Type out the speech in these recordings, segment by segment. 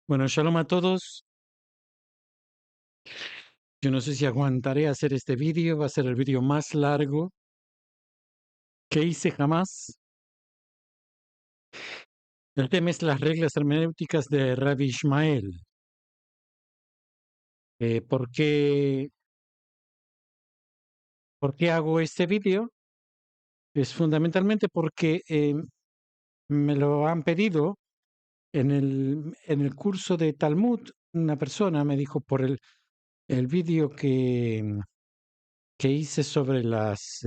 Bueno, shalom a todos. Yo no sé si aguantaré hacer este vídeo. Va a ser el vídeo más largo que hice jamás. El tema es las reglas hermenéuticas de Rabbi Ishmael. ¿Por qué hago este vídeo? Es fundamentalmente porque me lo han pedido en el curso de Talmud. Una persona me dijo por el vídeo que hice sobre las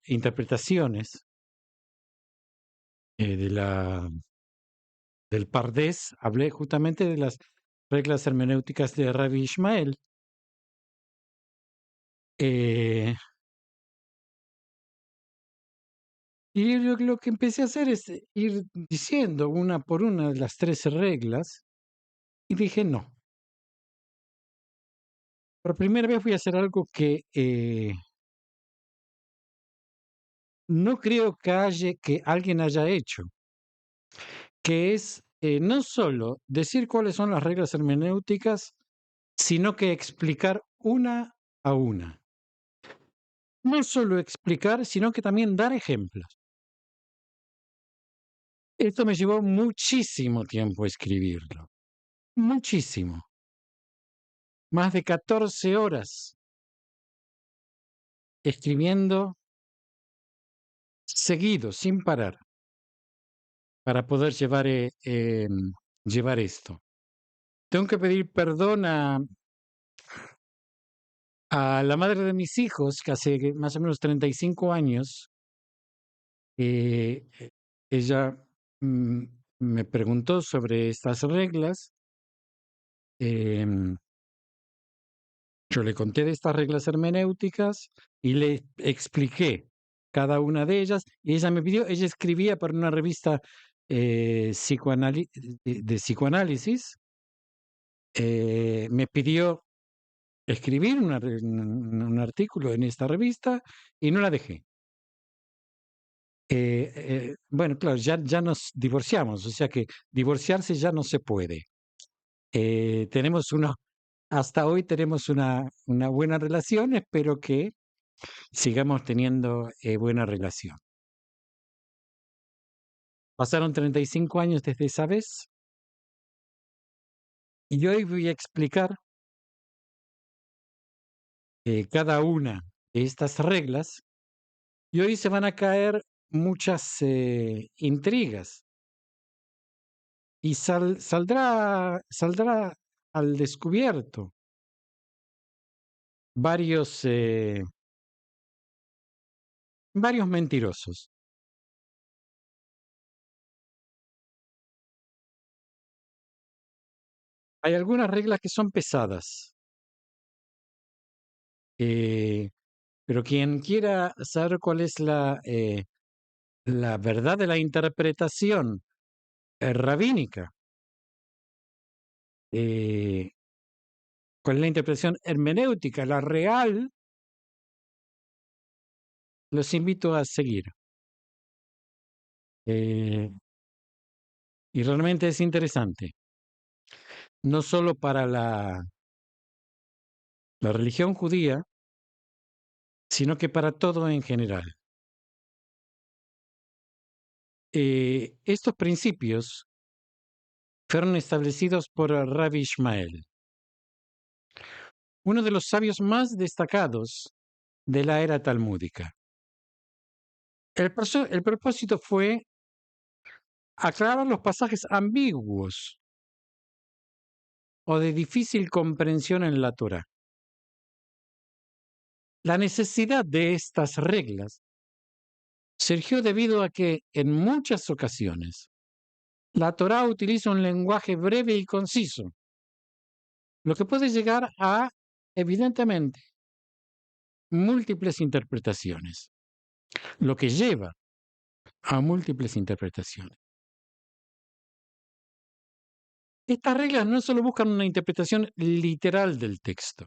interpretaciones del Pardés, hablé justamente de las reglas hermenéuticas de Rabbi Ishmael. Y lo que empecé a hacer es ir diciendo una por una de las 13 reglas, y dije, no, por primera vez voy a hacer algo que no creo que alguien haya hecho, que es no solo decir cuáles son las reglas hermenéuticas, sino que explicar una a una. No solo explicar, sino que también dar ejemplos. Esto me llevó muchísimo tiempo escribirlo, muchísimo, más de 14 horas escribiendo seguido, sin parar, para poder llevar esto. Tengo que pedir perdón a la madre de mis hijos, que hace más o menos 35 años, ella mm, me preguntó sobre estas reglas. em, Yo le conté de estas reglas hermenéuticas y le expliqué cada una de ellas, y ella escribía para una revista de psicoanálisis. Me pidió escribir un artículo en esta revista y no la dejé. Bueno, claro, ya nos divorciamos, o sea que divorciarse ya no se puede. Tenemos hasta hoy tenemos una buena relación. Espero que sigamos teniendo buena relación. Pasaron 35 años desde esa vez, y hoy voy a explicar cada una de estas reglas, y hoy se van a caer muchas intrigas, y saldrá al descubierto varios mentirosos. Hay algunas reglas que son pesadas, eh, pero quien quiera saber cuál es la verdad de la interpretación rabínica, eh, cuál es la interpretación hermenéutica, la real, los invito a seguir. Y realmente es interesante, no solo para la religión judía, sino que para todo en general. Estos principios fueron establecidos por Rabbi Ishmael, uno de los sabios más destacados de la era talmúdica. El propósito fue aclarar los pasajes ambiguos o de difícil comprensión en la Torá. La necesidad de estas reglas surgió debido a que, en muchas ocasiones, la Torá utiliza un lenguaje breve y conciso, lo que puede llegar a, evidentemente, múltiples interpretaciones, lo que lleva a múltiples interpretaciones. Estas reglas no solo buscan una interpretación literal del texto,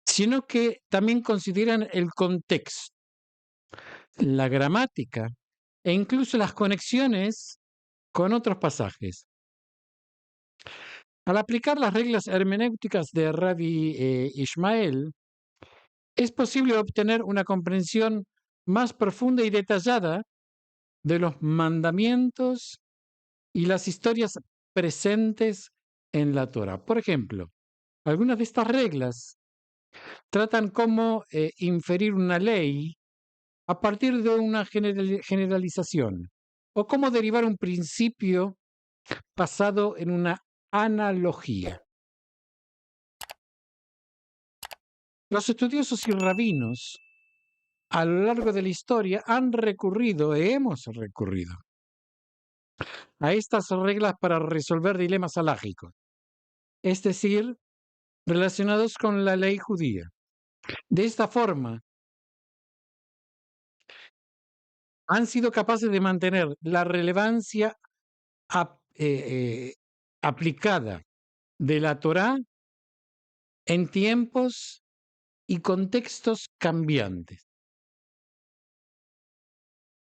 sino que también consideran el contexto, la gramática e incluso las conexiones con otros pasajes. Al aplicar las reglas hermenéuticas de Rabbi Ishmael, es posible obtener una comprensión más profunda y detallada de los mandamientos y las historias presentes en la Torah. Por ejemplo, algunas de estas reglas tratan cómo inferir una ley a partir de una generalización o cómo derivar un principio basado en una analogía. Los estudiosos y rabinos a lo largo de la historia han recurrido, hemos recurrido, a estas reglas para resolver dilemas alágicos, es decir, relacionados con la ley judía. De esta forma, han sido capaces de mantener la relevancia aplicada de la Torá en tiempos y contextos cambiantes.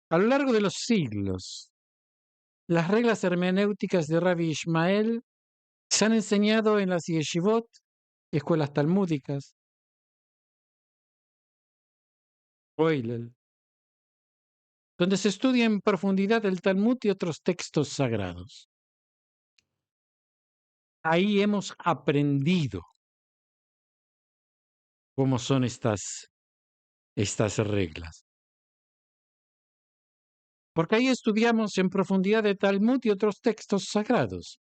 A lo largo de los siglos, las reglas hermenéuticas de Rabbi Ishmael se han enseñado en las yeshivot, escuelas talmúdicas, Koilel, donde se estudia en profundidad el Talmud y otros textos sagrados. Ahí hemos aprendido cómo son estas reglas. Porque ahí estudiamos en profundidad el Talmud y otros textos sagrados.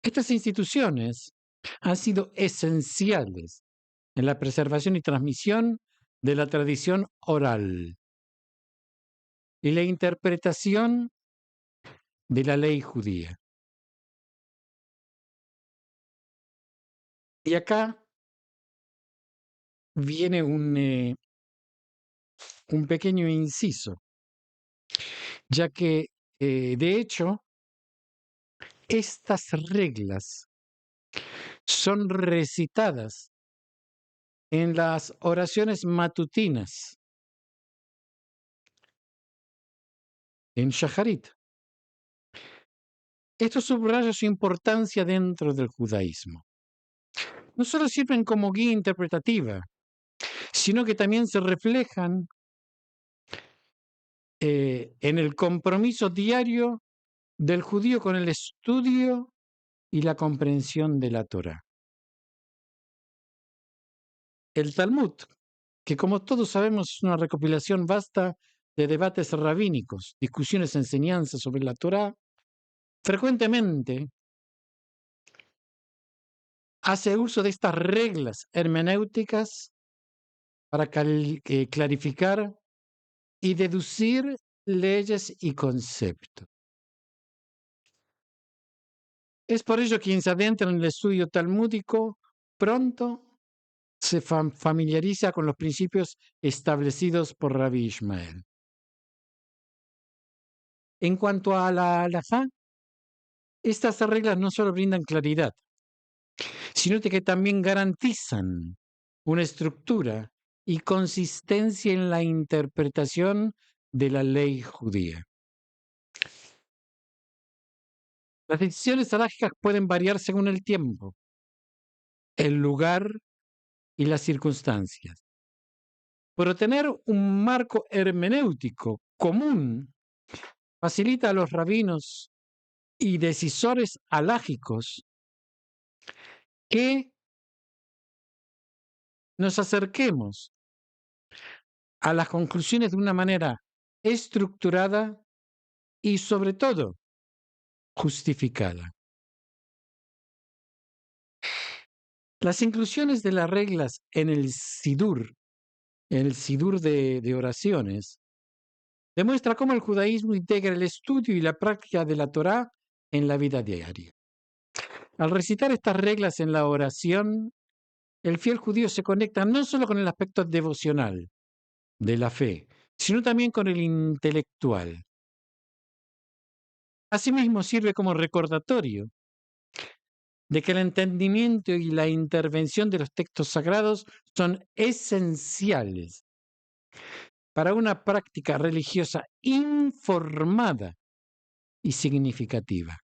Estas instituciones han sido esenciales en la preservación y transmisión de la tradición oral y la interpretación de la ley judía. Y acá viene un pequeño inciso, ya que, de hecho, estas reglas son recitadas en las oraciones matutinas, en Shacharit. Esto subraya su importancia dentro del judaísmo. No solo sirven como guía interpretativa, sino que también se reflejan en el compromiso diario del judío con el estudio y la comprensión de la Torá. El Talmud, que como todos sabemos es una recopilación vasta de debates rabínicos, discusiones, enseñanzas sobre la Torá, frecuentemente hace uso de estas reglas hermenéuticas para clarificar y deducir leyes y conceptos. Es por ello que quien se adentra en el estudio talmúdico pronto se familiariza con los principios establecidos por Rabbi Ishmael. En cuanto a la halajá, estas reglas no solo brindan claridad, sino que también garantizan una estructura y consistencia en la interpretación de la ley judía. Las decisiones halájicas pueden variar según el tiempo, el lugar y las circunstancias. Pero tener un marco hermenéutico común facilita a los rabinos y decisores halágicos que nos acerquemos a las conclusiones de una manera estructurada y, sobre todo, justificada. Las inclusiones de las reglas en el Sidur de oraciones, demuestra cómo el judaísmo integra el estudio y la práctica de la Torá en la vida diaria. Al recitar estas reglas en la oración, el fiel judío se conecta no solo con el aspecto devocional de la fe, sino también con el intelectual. Asimismo, sirve como recordatorio de que el entendimiento y la intervención de los textos sagrados son esenciales para una práctica religiosa informada y significativa.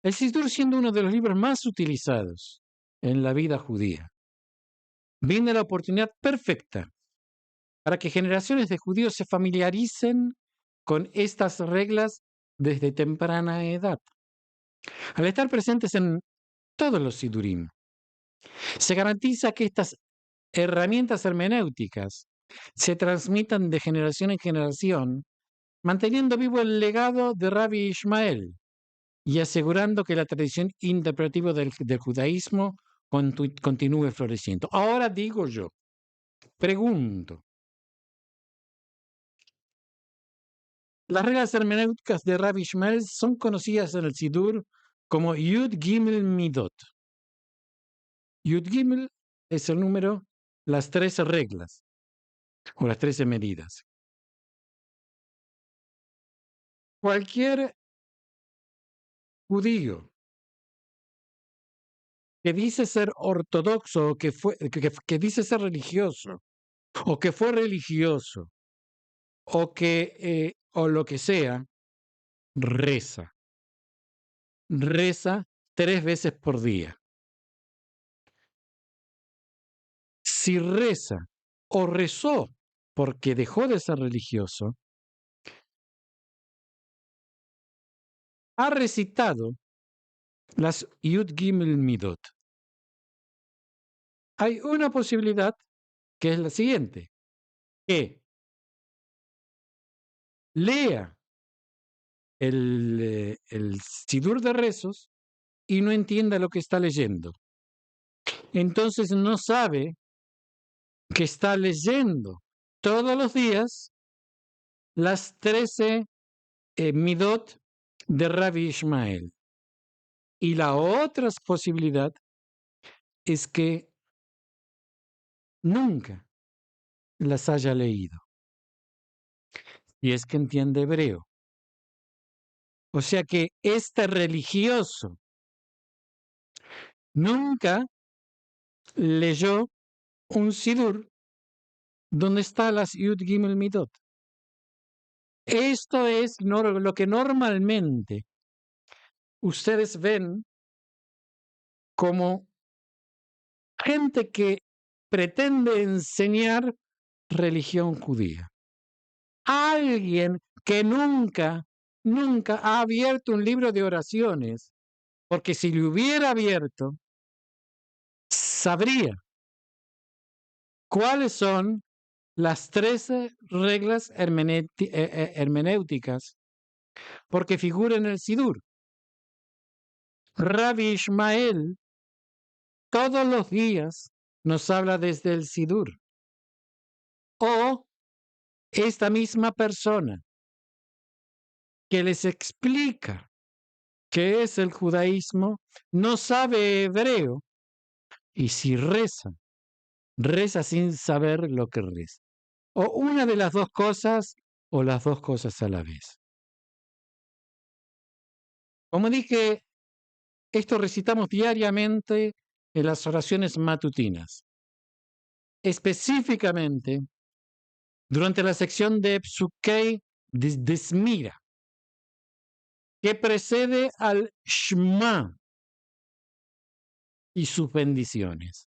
El Sidur, siendo uno de los libros más utilizados en la vida judía, brinda la oportunidad perfecta para que generaciones de judíos se familiaricen con estas reglas desde temprana edad. Al estar presentes en todos los Sidurim, se garantiza que estas herramientas hermenéuticas se transmitan de generación en generación, manteniendo vivo el legado de Rabbi Ishmael y asegurando que la tradición interpretativa del judaísmo continúe floreciendo. Ahora digo yo, pregunto, las reglas hermenéuticas de Rabbi Ishmael son conocidas en el Sidur como Yud Gimel Midot. Yud Gimel es el número, las 13 reglas o las 13 medidas. Cualquier judío que dice ser ortodoxo o que dice ser religioso o que fue religioso o lo que sea, reza. Reza 3 veces por día. Si reza o rezó porque dejó de ser religioso, ha recitado las Yud Gimel Midot. Hay una posibilidad que es la siguiente, que lea el Sidur de rezos y no entienda lo que está leyendo. Entonces no sabe que está leyendo todos los días las 13 Midot de Rabbi Ishmael. Y la otra posibilidad es que nunca las haya leído, y es que entiende hebreo. O sea que este religioso nunca leyó un Sidur donde está las Yud Gimel Midot. Esto es lo que normalmente ustedes ven como gente que pretende enseñar religión judía. Alguien que nunca ha abierto un libro de oraciones, porque si lo hubiera abierto, sabría cuáles son las 13 reglas hermenéuticas, porque figura en el Sidur. Rabbi Ishmael todos los días nos habla desde el Sidur. O esta misma persona que les explica qué es el judaísmo no sabe hebreo y si reza, reza sin saber lo que reza. O una de las dos cosas o las dos cosas a la vez. Como dije, esto recitamos diariamente en las oraciones matutinas. Específicamente, durante la sección de Psukei de Smira, que precede al Shema y sus bendiciones.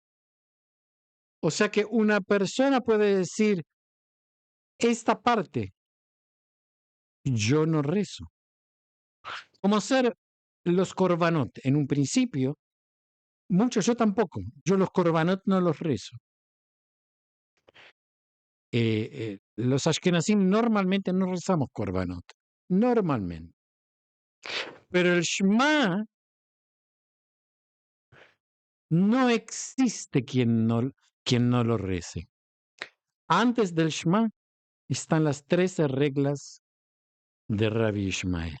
O sea que una persona puede decir, esta parte yo no rezo. Como ser los korbanot. En un principio, muchos yo tampoco. Yo los korbanot no los rezo. Los ashkenazim normalmente no rezamos korbanot. Normalmente. Pero el Shema no existe quien no lo rece. Antes del Shema están las 13 reglas de Rabbi Ishmael.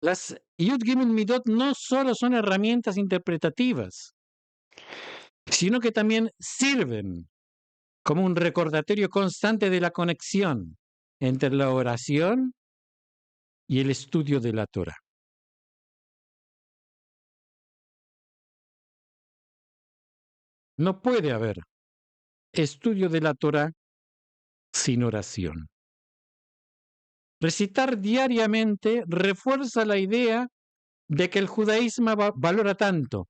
Las Yud Gimel Midot no solo son herramientas interpretativas, sino que también sirven como un recordatorio constante de la conexión entre la oración y el estudio de la Torah. No puede haber estudio de la Torah sin oración. Recitar diariamente refuerza la idea de que el judaísmo valora tanto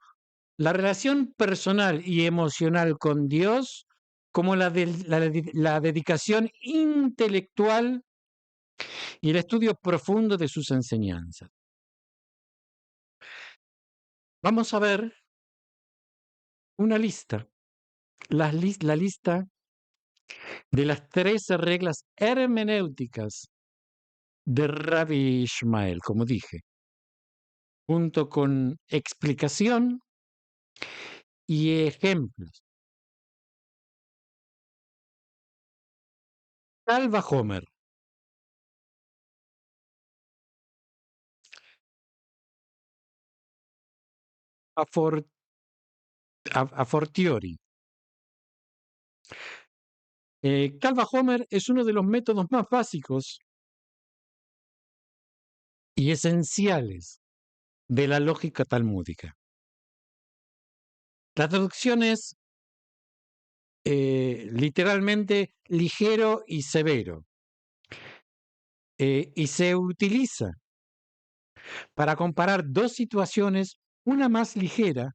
la relación personal y emocional con Dios como la dedicación intelectual y el estudio profundo de sus enseñanzas. Vamos a ver una lista, la lista de las 13 reglas hermenéuticas de Rabbi Ishmael, como dije, junto con explicación y ejemplos. Kal Vajomer. A fortiori. Kal Vajomer es uno de los métodos más básicos y esenciales de la lógica talmúdica. La traducción es literalmente ligero y severo, y se utiliza para comparar dos situaciones, una más ligera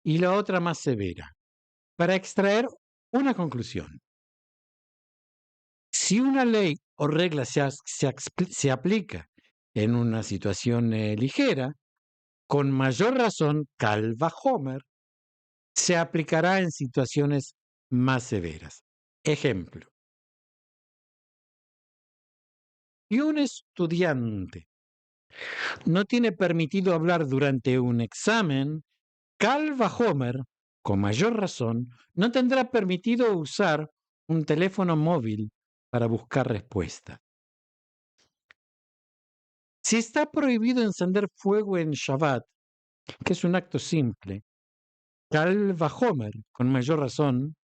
y la otra más severa, para extraer una conclusión. Si una ley o regla se aplica en una situación ligera, con mayor razón, Kal Vajomer se aplicará en situaciones más severas. Ejemplo. Si un estudiante no tiene permitido hablar durante un examen, Kal Vajomer, con mayor razón, no tendrá permitido usar un teléfono móvil para buscar respuesta. Si está prohibido encender fuego en Shabbat, que es un acto simple, Kal Vajomer, con mayor razón,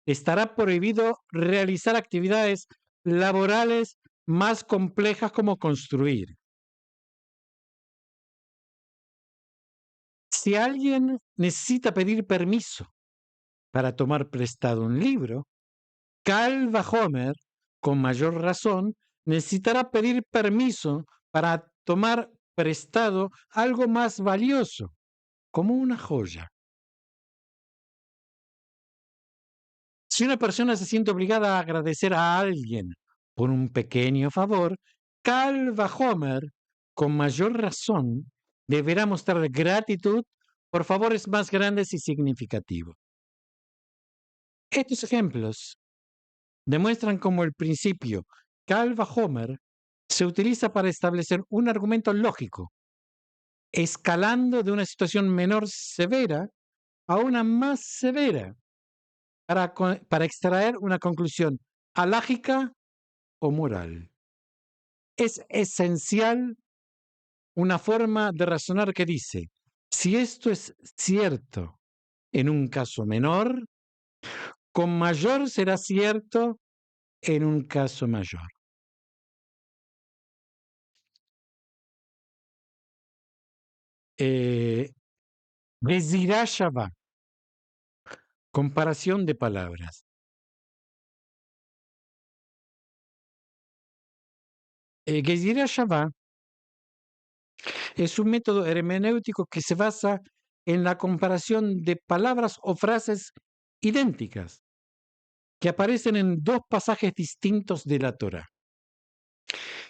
estará prohibido realizar actividades laborales más complejas como construir. Si alguien necesita pedir permiso para tomar prestado un libro, Kal Vajomer, con mayor razón, necesitará pedir permiso para tomar prestado algo más valioso, como una joya. Si una persona se siente obligada a agradecer a alguien por un pequeño favor, Kal Vajomer, con mayor razón, deberá mostrar gratitud por favores más grandes y significativos. Estos ejemplos demuestran cómo el principio Kal Vajomer se utiliza para establecer un argumento lógico, escalando de una situación menor severa a una más severa, para extraer una conclusión alágica o moral. Es esencial una forma de razonar que dice, si esto es cierto en un caso menor, con mayor será cierto en un caso mayor. Gezirá Shavá, comparación de palabras. Gezirá Shavá es un método hermenéutico que se basa en la comparación de palabras o frases idénticas que aparecen en dos pasajes distintos de la Torá.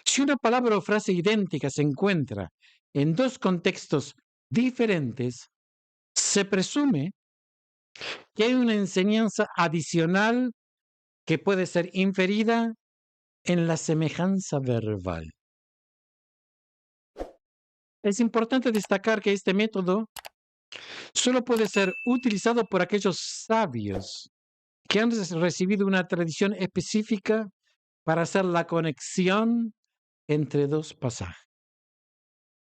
Si una palabra o frase idéntica se encuentra en dos contextos diferentes, se presume que hay una enseñanza adicional que puede ser inferida en la semejanza verbal. Es importante destacar que este método solo puede ser utilizado por aquellos sabios que han recibido una tradición específica para hacer la conexión entre dos pasajes.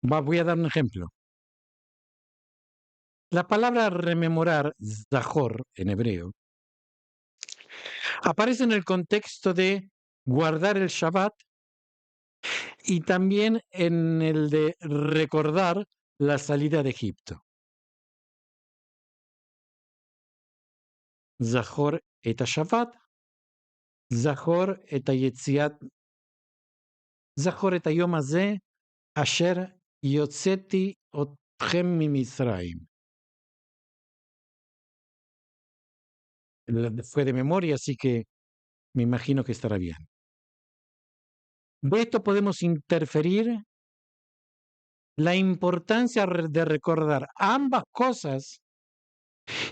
Voy a dar un ejemplo. La palabra rememorar, zahor en hebreo, aparece en el contexto de guardar el Shabbat y también en el de recordar la salida de Egipto. Zahor et Shabbat, Zahor et hayetziat, Zahor et hayom hazeh, asher yotzeti otchem miMitzrayim. Fue de memoria, así que me imagino que estará bien. De esto podemos interferir la importancia de recordar ambas cosas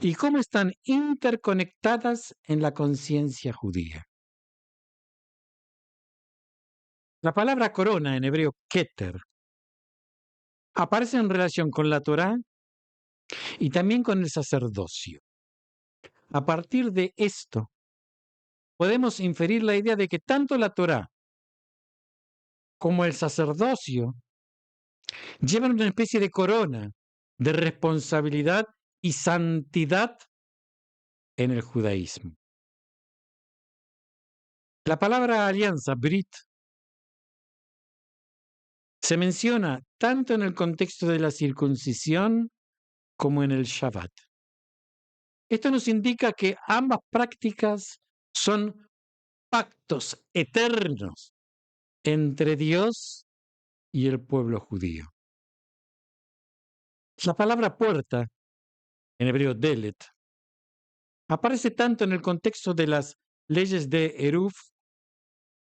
y cómo están interconectadas en la conciencia judía. La palabra corona en hebreo keter aparece en relación con la Torá y también con el sacerdocio. A partir de esto, podemos inferir la idea de que tanto la Torá como el sacerdocio llevan una especie de corona de responsabilidad y santidad en el judaísmo. La palabra alianza, Brit, se menciona tanto en el contexto de la circuncisión como en el Shabbat. Esto nos indica que ambas prácticas son pactos eternos entre Dios y el pueblo judío. La palabra puerta, en hebreo delet, aparece tanto en el contexto de las leyes de Eruv.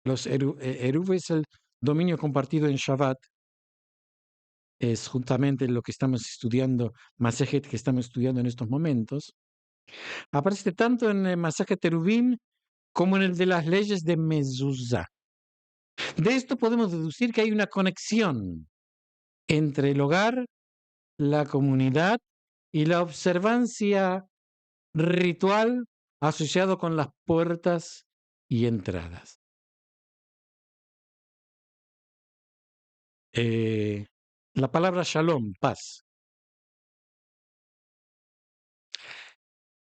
Eruv es el dominio compartido en Shabbat, es justamente lo que estamos estudiando, Masejet que estamos estudiando en estos momentos. Aparece tanto en el Masejet Eruvim como en el de las leyes de Mezuzá. De esto podemos deducir que hay una conexión entre el hogar, la comunidad y la observancia ritual asociado con las puertas y entradas. La palabra shalom, paz.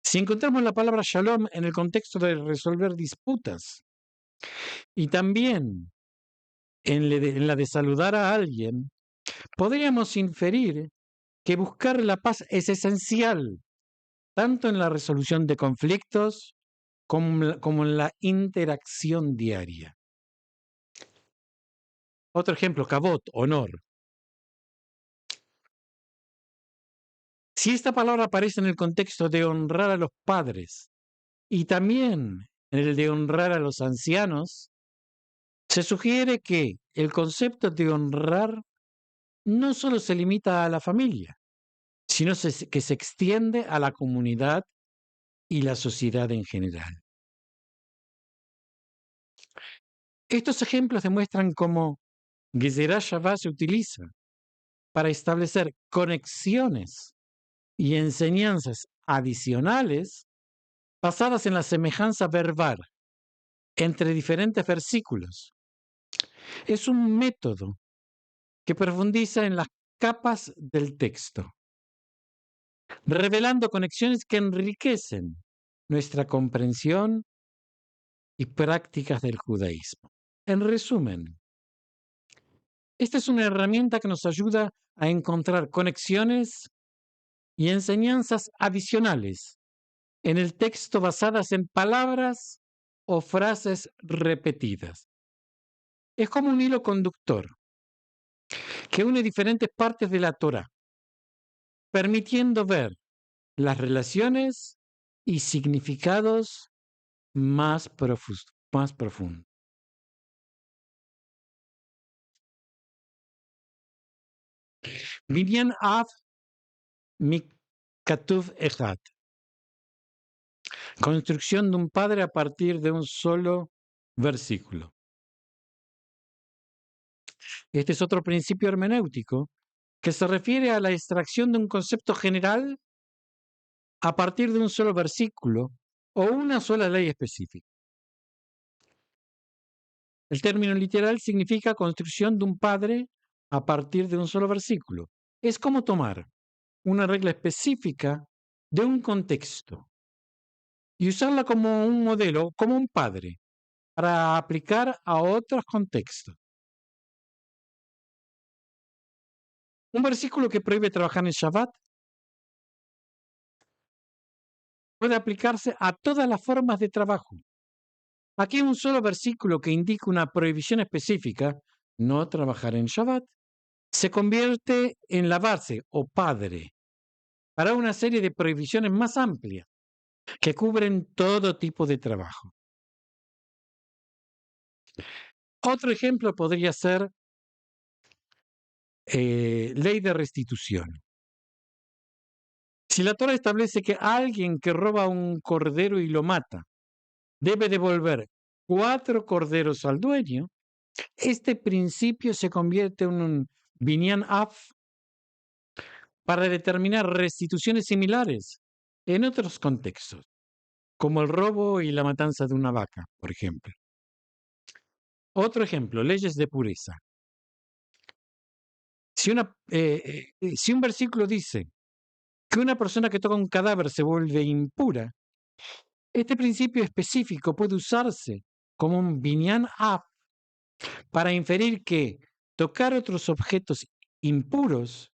Si encontramos la palabra shalom en el contexto de resolver disputas y también en la de saludar a alguien, podríamos inferir que buscar la paz es esencial, tanto en la resolución de conflictos como en la interacción diaria. Otro ejemplo, kabot, honor. Si esta palabra aparece en el contexto de honrar a los padres y también en el de honrar a los ancianos, se sugiere que el concepto de honrar no solo se limita a la familia, sino que se extiende a la comunidad y la sociedad en general. Estos ejemplos demuestran cómo Gezerá Shavá se utiliza para establecer conexiones y enseñanzas adicionales basadas en la semejanza verbal entre diferentes versículos. Es un método que profundiza en las capas del texto, revelando conexiones que enriquecen nuestra comprensión y prácticas del judaísmo. En resumen, esta es una herramienta que nos ayuda a encontrar conexiones y enseñanzas adicionales en el texto basadas en palabras o frases repetidas. Es como un hilo conductor que une diferentes partes de la Torá, permitiendo ver las relaciones y significados más profundos. Binyan Av Mikatuv Echad. Construcción de un padre a partir de un solo versículo. Este es otro principio hermenéutico que se refiere a la extracción de un concepto general a partir de un solo versículo o una sola ley específica. El término literal significa construcción de un padre a partir de un solo versículo. Es como tomar una regla específica de un contexto y usarla como un modelo, como un padre, para aplicar a otros contextos. Un versículo que prohíbe trabajar en Shabbat puede aplicarse a todas las formas de trabajo, Aquí hay un solo versículo que indica una prohibición específica, no trabajar en Shabbat, se convierte en la base o padre para una serie de prohibiciones más amplias que cubren todo tipo de trabajo. Otro ejemplo podría ser ley de restitución. Si la Torah establece que alguien que roba un cordero y lo mata debe devolver 4 corderos al dueño, este principio se convierte en un binyan af para determinar restituciones similares en otros contextos, como el robo y la matanza de una vaca, por ejemplo. Otro ejemplo, leyes de pureza. Si un versículo dice que una persona que toca un cadáver se vuelve impura, este principio específico puede usarse como un binyan af para inferir que tocar otros objetos impuros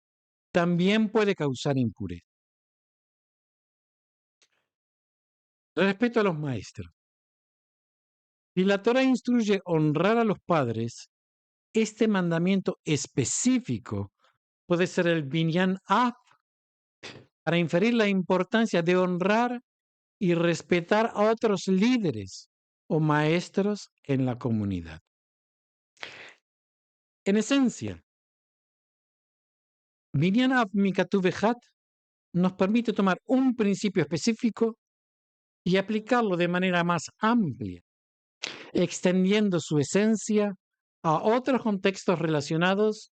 también puede causar impureza. Respeto a los maestros. Si la Torah instruye honrar a los padres, este mandamiento específico puede ser el binyan af para inferir la importancia de honrar y respetar a otros líderes o maestros en la comunidad. En esencia, binyan af mikatuv echad nos permite tomar un principio específico y aplicarlo de manera más amplia, extendiendo su esencia a otros contextos relacionados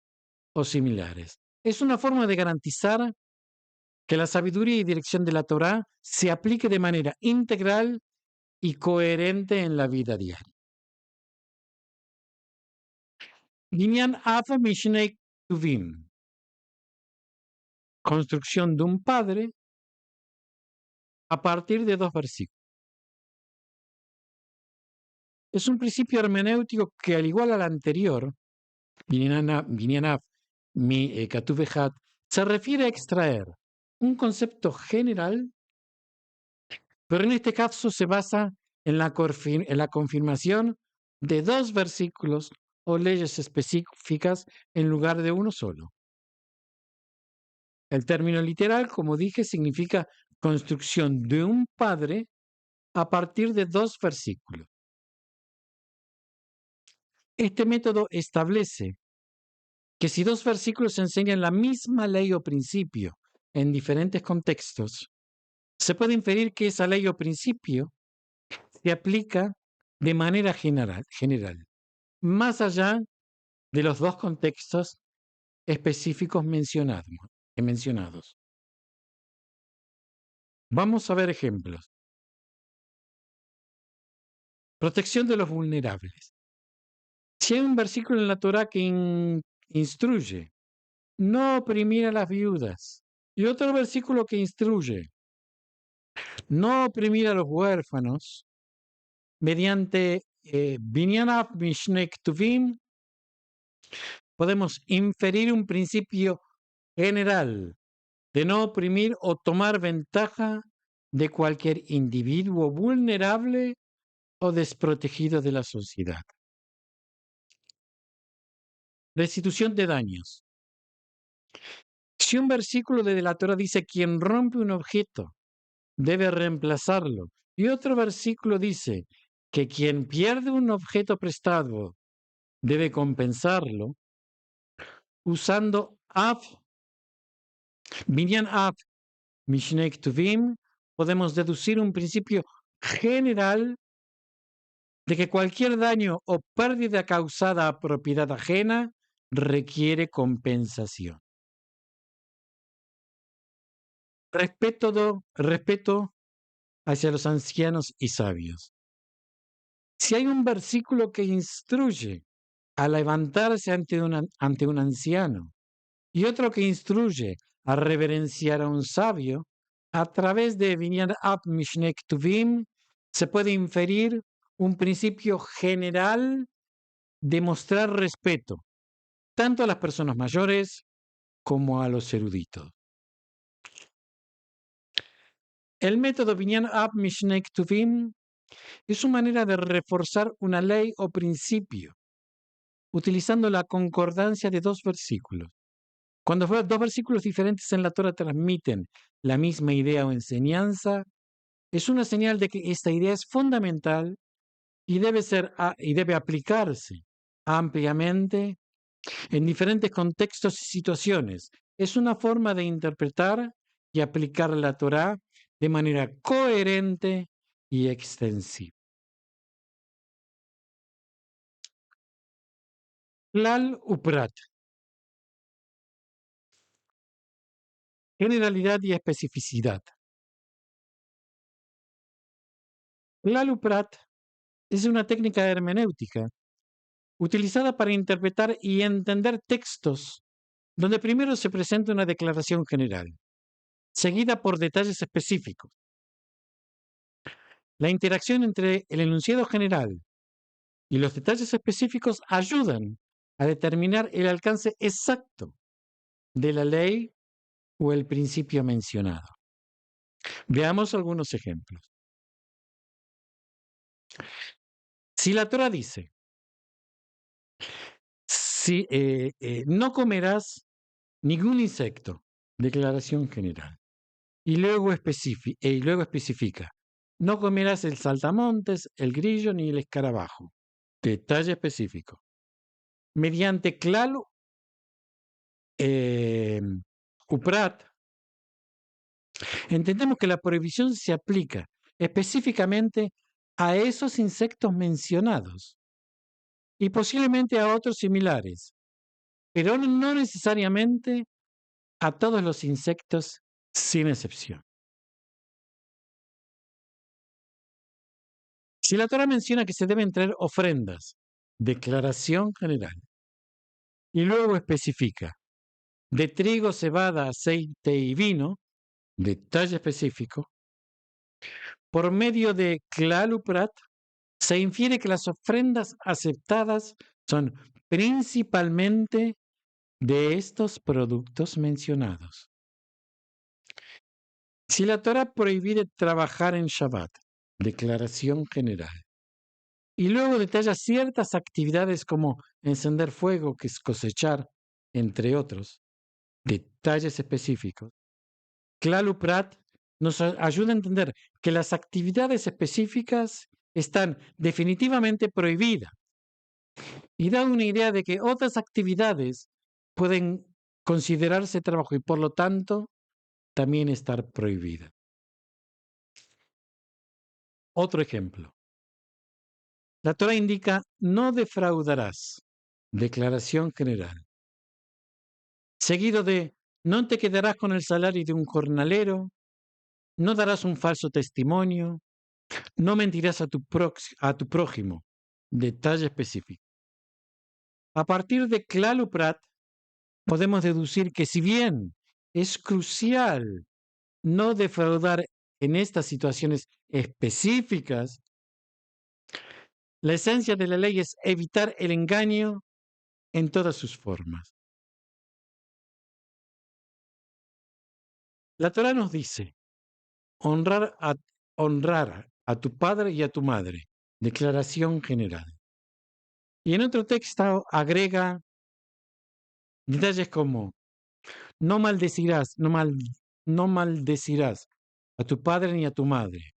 o similares. Es una forma de garantizar que la sabiduría y dirección de la Torá se aplique de manera integral y coherente en la vida diaria. Binyan af mishnei tuvim. Construcción de un padre a partir de 2 versículos. Es un principio hermenéutico que, al igual al anterior, Binyan af mi katuv echad, se refiere a extraer un concepto general, pero en este caso se basa en la confirmación de 2 versículos o leyes específicas en lugar de uno solo. El término literal, como dije, significa construcción de un padre a partir de 2 versículos. Este método establece que si 2 versículos enseñan la misma ley o principio en diferentes contextos, se puede inferir que esa ley o principio se aplica de manera general, más allá de los 2 contextos específicos mencionados. Vamos a ver ejemplos. Protección de los vulnerables. Si hay un versículo en la Torá que instruye no oprimir a las viudas y otro versículo que instruye no oprimir a los huérfanos, mediante Binyan af mishnei ktuvim, podemos inferir un principio general de no oprimir o tomar ventaja de cualquier individuo vulnerable o desprotegido de la sociedad. Restitución de daños. Si un versículo de la Torah dice quien rompe un objeto debe reemplazarlo y otro versículo dice que quien pierde un objeto prestado debe compensarlo, usando Binyan af mishnei ktuvim, podemos deducir un principio general de que cualquier daño o pérdida causada a propiedad ajena requiere compensación. Respeto hacia los ancianos y sabios. Si hay un versículo que instruye a levantarse ante un anciano y otro que instruye a reverenciar a un sabio, a través de Binyan af mishnei ktuvim se puede inferir un principio general de mostrar respeto tanto a las personas mayores como a los eruditos. El método Binyan af mishnei ktuvim Es su manera de reforzar una ley o principio, utilizando la concordancia de dos versículos. Cuando dos versículos diferentes en la Torah transmiten la misma idea o enseñanza, es una señal de que esta idea es fundamental y debe aplicarse ampliamente en diferentes contextos y situaciones. Es una forma de interpretar y aplicar la Torá de manera coherente y extensiva. Klal Uprat. Generalidad y especificidad. Klal Uprat es una técnica hermenéutica utilizada para interpretar y entender textos donde primero se presenta una declaración general, seguida por detalles específicos. La interacción entre el enunciado general y los detalles específicos ayudan a determinar el alcance exacto de la ley o el principio mencionado. Veamos algunos ejemplos. Si la Torah dice, no comerás ningún insecto, declaración general, y luego especifica, no comerás el saltamontes, el grillo ni el escarabajo, detalle específico. Mediante claro Uprat, entendemos que la prohibición se aplica específicamente a esos insectos mencionados y posiblemente a otros similares, pero no necesariamente a todos los insectos sin excepción. Si la Torah menciona que se deben traer ofrendas, declaración general, y luego especifica de trigo, cebada, aceite y vino, detalle específico, por medio de Klal Uprat, se infiere que las ofrendas aceptadas son principalmente de estos productos mencionados. Si la Torah prohíbe trabajar en Shabbat, declaración general, y luego detalla ciertas actividades como encender fuego, que es cosechar, entre otros, detalles específicos, Klal Uprat nos ayuda a entender que las actividades específicas están definitivamente prohibidas y da una idea de que otras actividades pueden considerarse trabajo y por lo tanto también estar prohibidas. Otro ejemplo. La Torah indica no defraudarás, declaración general, seguido de no te quedarás con el salario de un jornalero, no darás un falso testimonio, no mentirás a tu prójimo, detalle específico. A partir de Klal Uprat, podemos deducir que si bien es crucial no defraudar en estas situaciones específicas, la esencia de la ley es evitar el engaño en todas sus formas. La Torah nos dice honrar a tu padre y a tu madre, declaración general. Y en otro texto agrega detalles como no maldecirás, no maldecirás a tu padre ni a tu madre.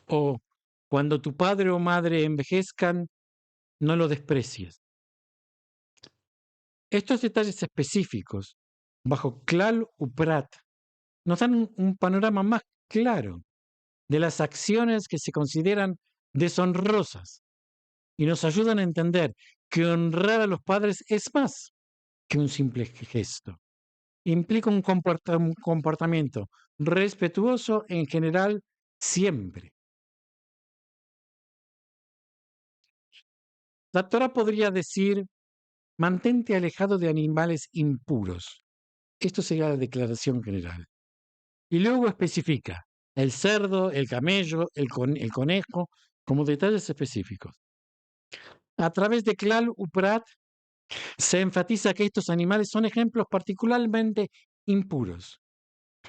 O cuando tu padre o madre envejezcan, no lo desprecies. Estos detalles específicos, bajo Klal Uprat, nos dan un panorama más claro de las acciones que se consideran deshonrosas y nos ayudan a entender que honrar a los padres es más que un simple gesto. Implica un comportamiento respetuoso en general siempre. La Torah podría decir, mantente alejado de animales impuros. Esto sería la declaración general. Y luego especifica el cerdo, el camello, el conejo, como detalles específicos. A través de Klal Uprat se enfatiza que estos animales son ejemplos particularmente impuros,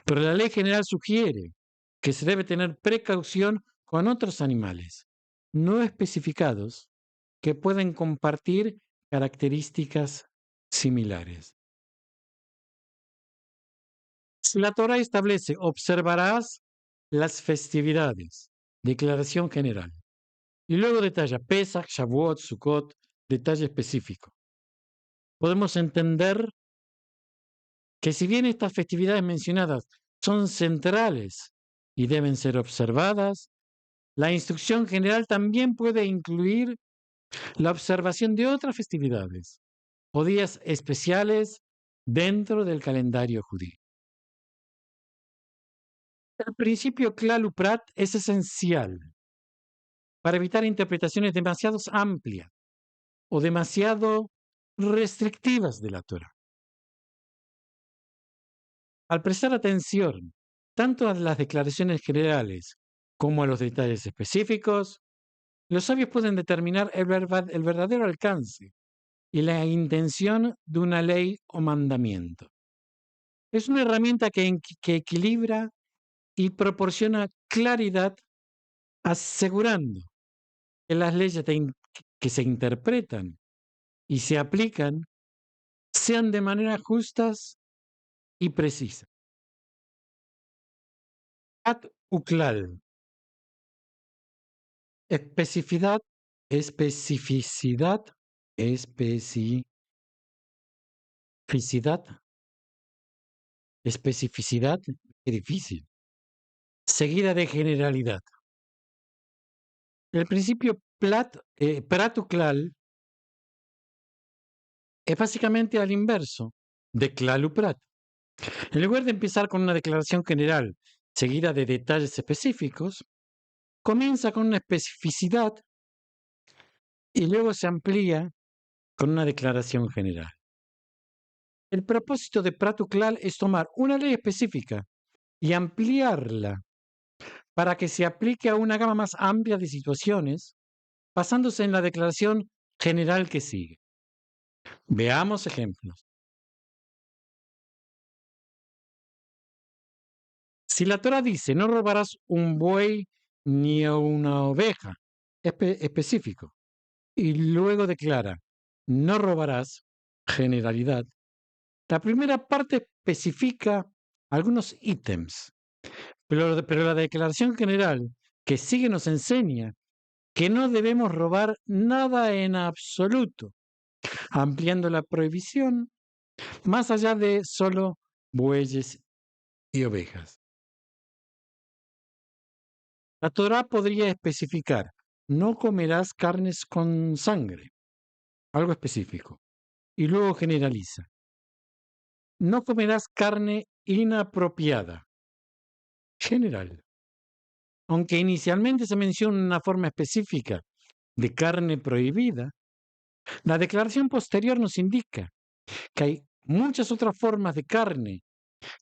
pero la ley general sugiere que se debe tener precaución con otros animales no especificados que pueden compartir características similares. Si la Torah establece, observarás las festividades, declaración general, y luego detalla Pesach, Shavuot, Sukkot, detalle específico. Podemos entender que si bien estas festividades mencionadas son centrales y deben ser observadas, la instrucción general también puede incluir la observación de otras festividades o días especiales dentro del calendario judío. El principio Klal Uprat es esencial para evitar interpretaciones demasiado amplias o demasiado restrictivas de la Torah. Al prestar atención tanto a las declaraciones generales como a los detalles específicos, los sabios pueden determinar el verdadero alcance y la intención de una ley o mandamiento. Es una herramienta que equilibra y proporciona claridad, asegurando que las leyes que se interpretan y se aplican sean de manera justas y precisas. At uklal, especificidad, especificidad, especificidad, especificidad, qué difícil, seguida de generalidad. El principio Prat uklal es básicamente al inverso de klal uprat. En lugar de empezar con una declaración general seguida de detalles específicos, comienza con una especificidad y luego se amplía con una declaración general. El propósito de Prat uklal es tomar una ley específica y ampliarla para que se aplique a una gama más amplia de situaciones, basándose en la declaración general que sigue. Veamos ejemplos. Si la Torah dice, no robarás un buey ni una oveja, específico, y luego declara, no robarás, generalidad, la primera parte especifica algunos ítems, pero la declaración general que sigue nos enseña que no debemos robar nada en absoluto, ampliando la prohibición más allá de solo bueyes y ovejas. La Torá podría especificar, no comerás carnes con sangre, algo específico, y luego generaliza, no comerás carne inapropiada, general. Aunque inicialmente se menciona una forma específica de carne prohibida, la declaración posterior nos indica que hay muchas otras formas de carne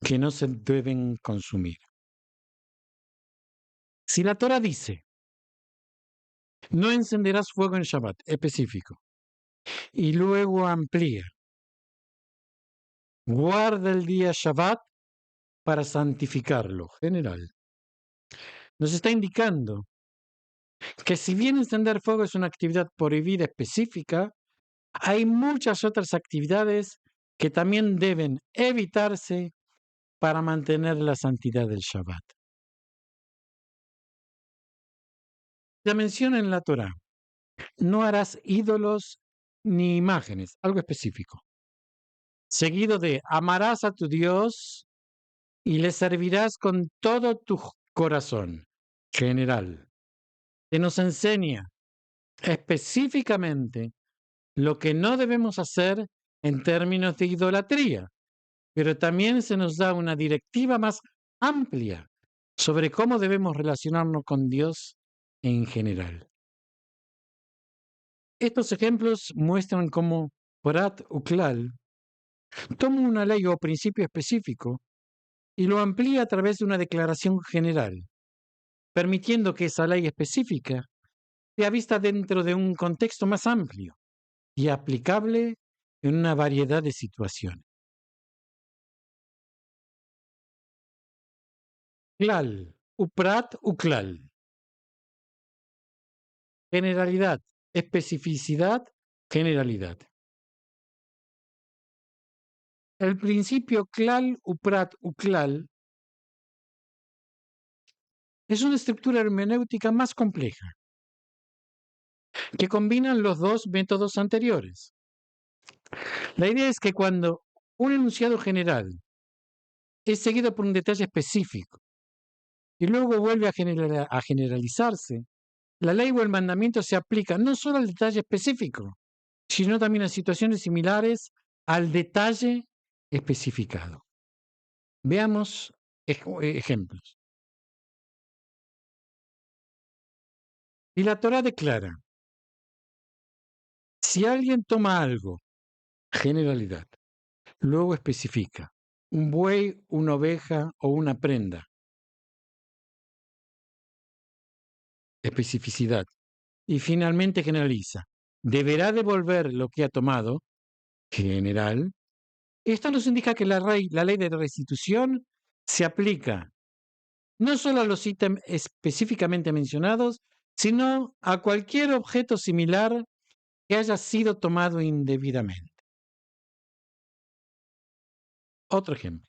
que no se deben consumir. Si la Torá dice, no encenderás fuego en Shabbat, específico, y luego amplía, guarda el día Shabbat para santificarlo, general. Nos está indicando que si bien encender fuego es una actividad prohibida específica, hay muchas otras actividades que también deben evitarse para mantener la santidad del Shabbat. La menciona en la Torá, no harás ídolos ni imágenes, algo específico. Seguido de, amarás a tu Dios y le servirás con todo tu corazón, general. Que nos enseña específicamente lo que no debemos hacer en términos de idolatría, pero también se nos da una directiva más amplia sobre cómo debemos relacionarnos con Dios en general. Estos ejemplos muestran cómo Prat Uklal toma una ley o principio específico y lo amplía a través de una declaración general, permitiendo que esa ley específica sea vista dentro de un contexto más amplio y aplicable en una variedad de situaciones. Klal, Uprat, Uklal. generalidad, especificidad, generalidad. El principio klal uprat uklal es una estructura hermenéutica más compleja que combinan los dos métodos anteriores. La idea es que cuando un enunciado general es seguido por un detalle específico y luego vuelve a generalizarse, la ley o el mandamiento se aplica no solo al detalle específico, sino también a situaciones similares al detalle especificado. Veamos ejemplos. Y la Torá declara, si alguien toma algo, generalidad, luego especifica, un buey, una oveja o una prenda, especificidad, y finalmente generaliza, deberá devolver lo que ha tomado, general. Esto nos indica que la ley de restitución se aplica no solo a los ítems específicamente mencionados, sino a cualquier objeto similar que haya sido tomado indebidamente. Otro ejemplo.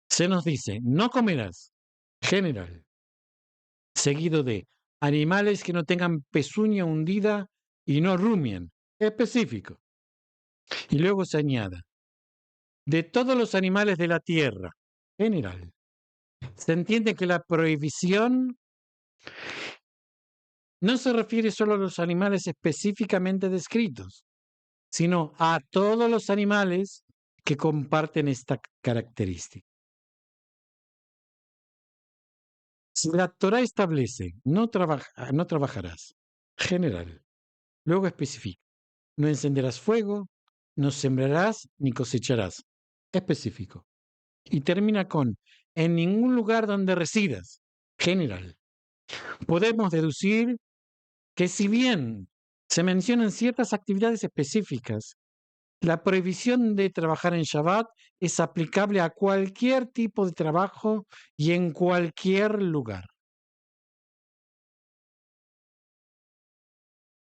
Se nos dice, no comerás, general, seguido de animales que no tengan pezuña hundida y no rumien, específico. Y luego se añada, de todos los animales de la tierra, general. Se entiende que la prohibición no se refiere solo a los animales específicamente descritos, sino a todos los animales que comparten esta característica. Si la Torá establece, no trabajarás, general, luego especifica, no encenderás fuego, no sembrarás ni cosecharás, específico. Y termina con, en ningún lugar donde residas, general. Podemos deducir que si bien se mencionan ciertas actividades específicas, la prohibición de trabajar en Shabbat es aplicable a cualquier tipo de trabajo y en cualquier lugar.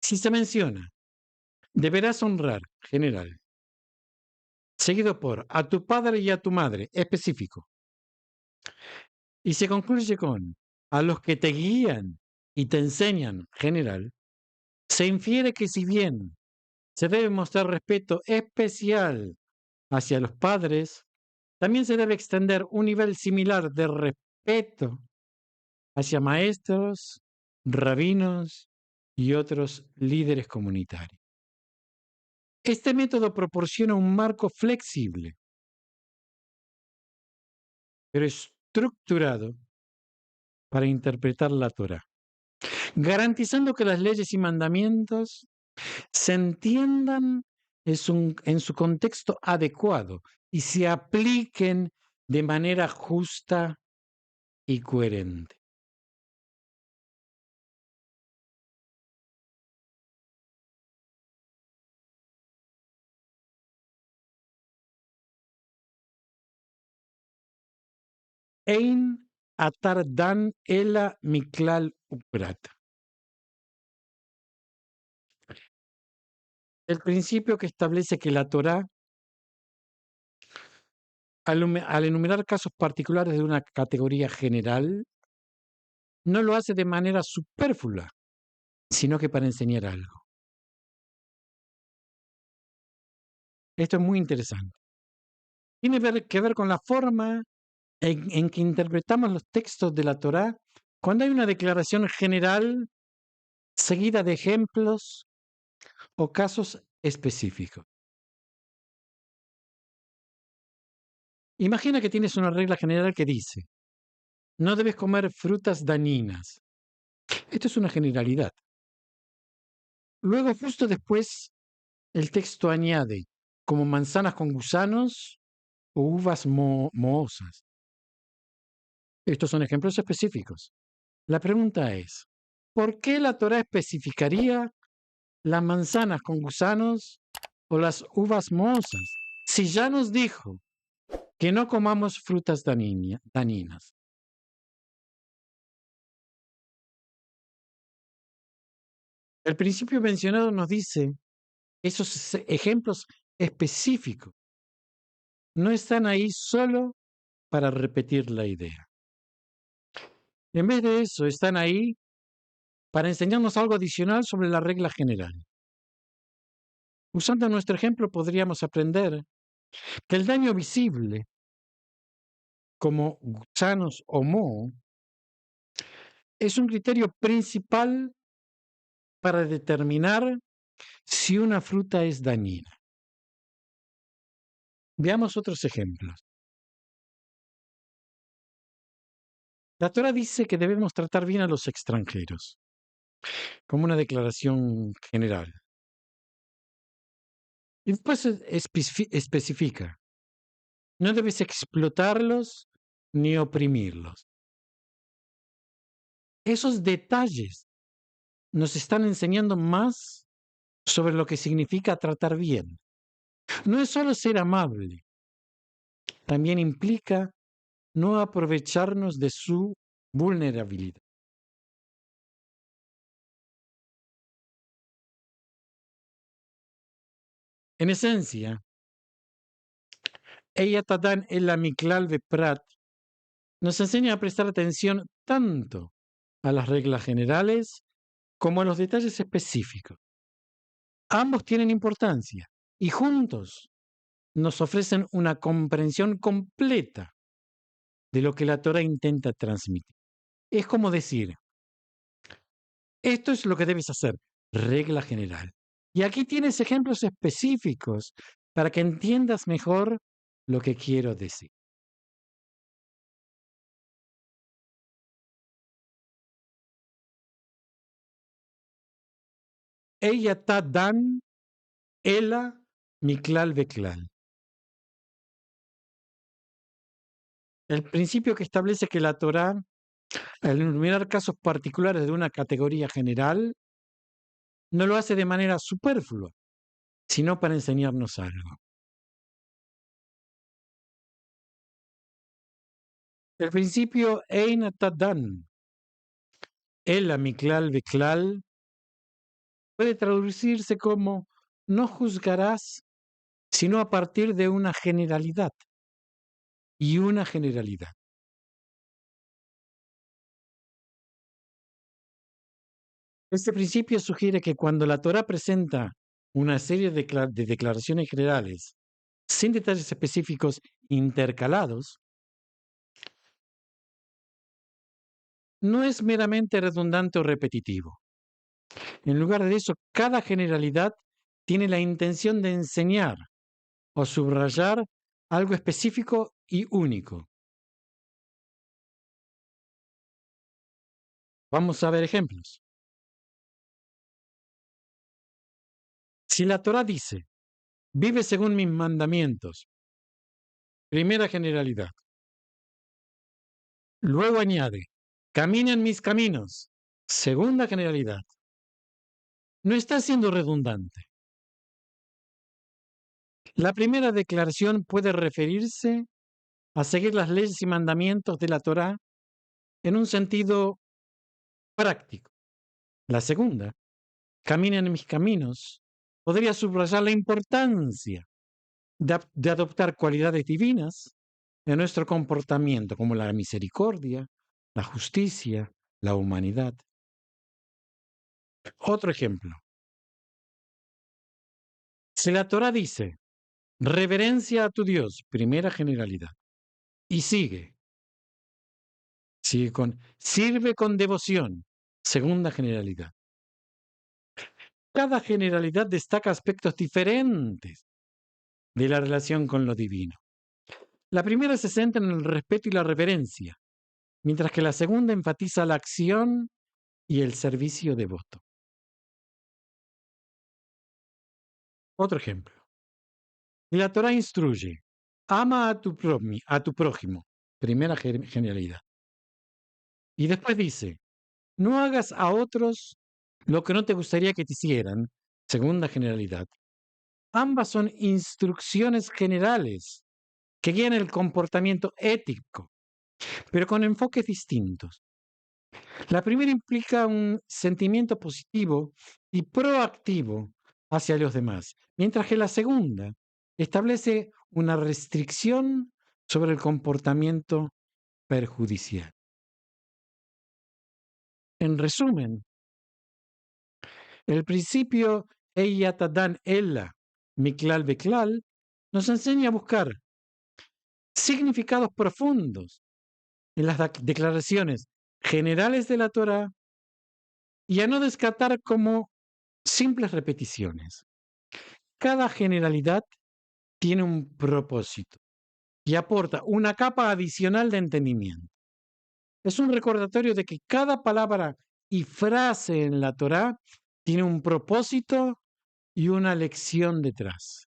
Si se menciona, deberás honrar, general, seguido por a tu padre y a tu madre, específico, y se concluye con a los que te guían y te enseñan, general, se infiere que si bien se debe mostrar respeto especial hacia los padres, también se debe extender un nivel similar de respeto hacia maestros, rabinos y otros líderes comunitarios. Este método proporciona un marco flexible, pero estructurado para interpretar la Torá, garantizando que las leyes y mandamientos se entiendan en su contexto adecuado y se apliquen de manera justa y coherente. Ein atar dan ela miklal uprat. El principio que establece que la Torá, al enumerar casos particulares de una categoría general, no lo hace de manera superflua, sino que para enseñar algo. Esto es muy interesante. Tiene que ver con la forma en que interpretamos los textos de la Torá cuando hay una declaración general seguida de ejemplos o casos específicos. Imagina que tienes una regla general que dice, no debes comer frutas dañinas. Esto es una generalidad. Luego, justo después, el texto añade, como manzanas con gusanos o uvas mohosas. Estos son ejemplos específicos. La pregunta es, ¿por qué la Torá especificaría las manzanas con gusanos o las uvas mohosas si ya nos dijo que no comamos frutas dañinas? El principio mencionado nos dice que esos ejemplos específicos no están ahí solo para repetir la idea. En vez de eso, están ahí para enseñarnos algo adicional sobre la regla general. Usando nuestro ejemplo, podríamos aprender que el daño visible, como gusanos o moho, es un criterio principal para determinar si una fruta es dañina. Veamos otros ejemplos. La Torá dice que debemos tratar bien a los extranjeros, como una declaración general. Y después especifica, no debes explotarlos ni oprimirlos. Esos detalles nos están enseñando más sobre lo que significa tratar bien. No es solo ser amable, también implica no aprovecharnos de su vulnerabilidad. En esencia, ella Tadán el Amiklal de Prat nos enseña a prestar atención tanto a las reglas generales como a los detalles específicos. Ambos tienen importancia y juntos nos ofrecen una comprensión completa de lo que la Torah intenta transmitir. Es como decir, esto es lo que debes hacer, regla general. Y aquí tienes ejemplos específicos para que entiendas mejor lo que quiero decir. Ella ta dan, ela, miklal beklal. El principio que establece que la Torá, al enumerar casos particulares de una categoría general, no lo hace de manera superflua, sino para enseñarnos algo. El principio Ein Tadan, el Miklal Beklal, puede traducirse como no juzgarás sino a partir de una generalidad y una generalidad. Este principio sugiere que cuando la Torá presenta una serie de declaraciones generales sin detalles específicos intercalados, no es meramente redundante o repetitivo. En lugar de eso, cada generalidad tiene la intención de enseñar o subrayar algo específico y único. Vamos a ver ejemplos. Si la Torá dice, vive según mis mandamientos, primera generalidad. Luego añade, camina en mis caminos, segunda generalidad. No está siendo redundante. La primera declaración puede referirse a seguir las leyes y mandamientos de la Torá en un sentido práctico. La segunda, camina en mis caminos, podría subrayar la importancia de adoptar cualidades divinas en nuestro comportamiento, como la misericordia, la justicia, la humanidad. Otro ejemplo. Si la Torá dice, reverencia a tu Dios, primera generalidad, y sigue con, sirve con devoción, segunda generalidad. Cada generalidad destaca aspectos diferentes de la relación con lo divino. La primera se centra en el respeto y la reverencia, mientras que la segunda enfatiza la acción y el servicio devoto. Otro ejemplo. La Torah instruye, ama a tu prójimo, primera generalidad. Y después dice, no hagas a otros lo que no te gustaría que te hicieran, segunda generalidad. Ambas son instrucciones generales que guían el comportamiento ético, pero con enfoques distintos. La primera implica un sentimiento positivo y proactivo hacia los demás, mientras que la segunda establece una restricción sobre el comportamiento perjudicial. En resumen, el principio Eyatadan Ella Miklal Beklal nos enseña a buscar significados profundos en las declaraciones generales de la Torá y a no descartar como simples repeticiones. Cada generalidad tiene un propósito y aporta una capa adicional de entendimiento. Es un recordatorio de que cada palabra y frase en la Torá tiene un propósito y una lección detrás.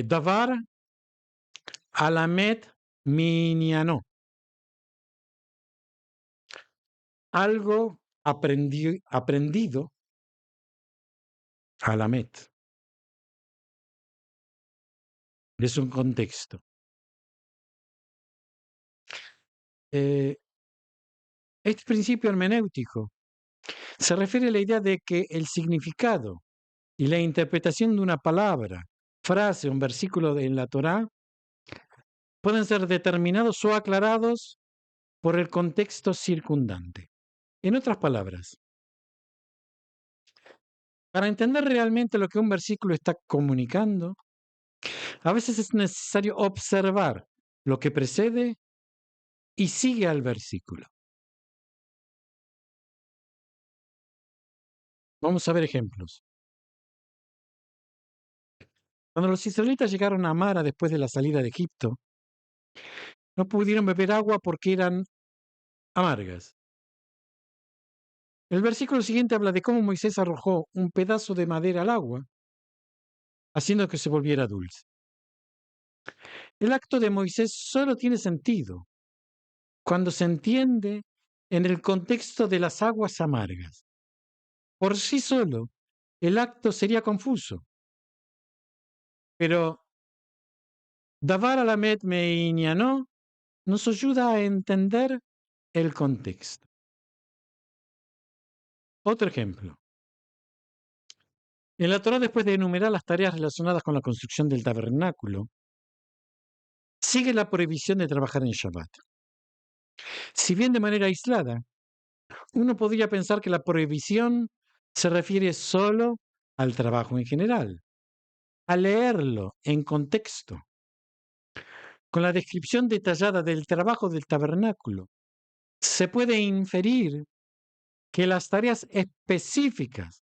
Davar alamet minyanó. Algo aprendido alamet. Es un contexto. Este principio hermenéutico se refiere a la idea de que el significado y la interpretación de una palabra, frase o un versículo en la Torá pueden ser determinados o aclarados por el contexto circundante. En otras palabras, para entender realmente lo que un versículo está comunicando, a veces es necesario observar lo que precede y sigue al versículo. Vamos a ver ejemplos. Cuando los israelitas llegaron a Mara después de la salida de Egipto, no pudieron beber agua porque eran amargas. El versículo siguiente habla de cómo Moisés arrojó un pedazo de madera al agua, haciendo que se volviera dulce. El acto de Moisés solo tiene sentido cuando se entiende en el contexto de las aguas amargas. Por sí solo, el acto sería confuso. Pero Davar Alamet Meinyanó nos ayuda a entender el contexto. Otro ejemplo. En la Torá, después de enumerar las tareas relacionadas con la construcción del tabernáculo, sigue la prohibición de trabajar en Shabbat. Si bien de manera aislada, uno podría pensar que la prohibición se refiere solo al trabajo en general. Al leerlo en contexto, con la descripción detallada del trabajo del tabernáculo, se puede inferir que las tareas específicas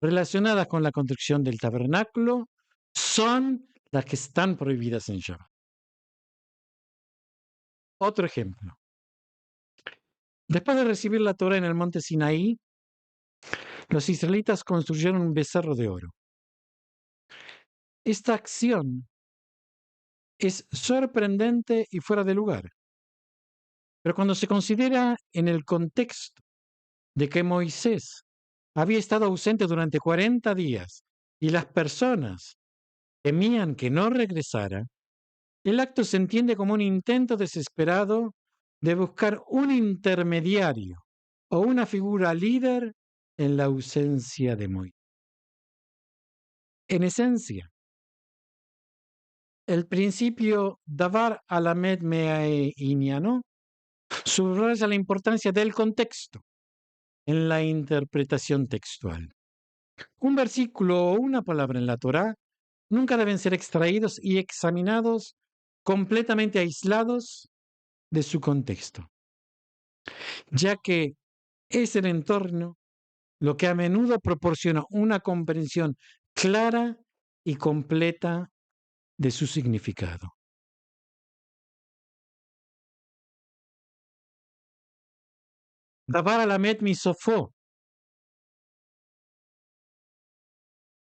relacionadas con la construcción del tabernáculo son las que están prohibidas en Shabbat. Otro ejemplo. Después de recibir la Torá en el monte Sinaí, los israelitas construyeron un becerro de oro. Esta acción es sorprendente y fuera de lugar. Pero cuando se considera en el contexto de que Moisés había estado ausente durante 40 días y las personas temían que no regresara, el acto se entiende como un intento desesperado de buscar un intermediario o una figura líder en la ausencia de Moisés. En esencia, el principio Davar Alamed Me'iniano subraya la importancia del contexto en la interpretación textual. Un versículo o una palabra en la Torá nunca deben ser extraídos y examinados completamente aislados de su contexto, ya que es el entorno lo que a menudo proporciona una comprensión clara y completa de su significado. Davar alamet misofó,